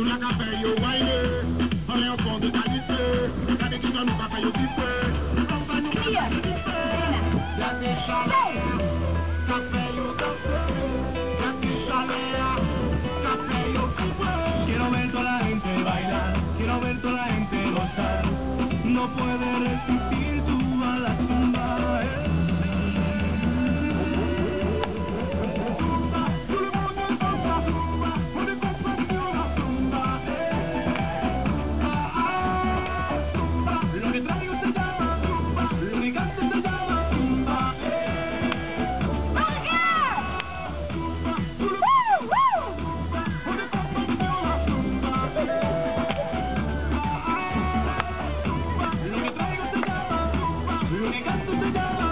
la café yo bailé, on est au fond de ta lycée, t'as des trucs à nous pas faire kiffer, comme ça nous faire kiffer. Y'a des chaleurs, café yo danser, y'a des chaleurs, café yo kiffer. Quiero ver toda la gente bailar, quiero ver toda la gente gozar, no puede resistir tú a la zumba. Lo que traigo se llama zumba, lo que canto se llama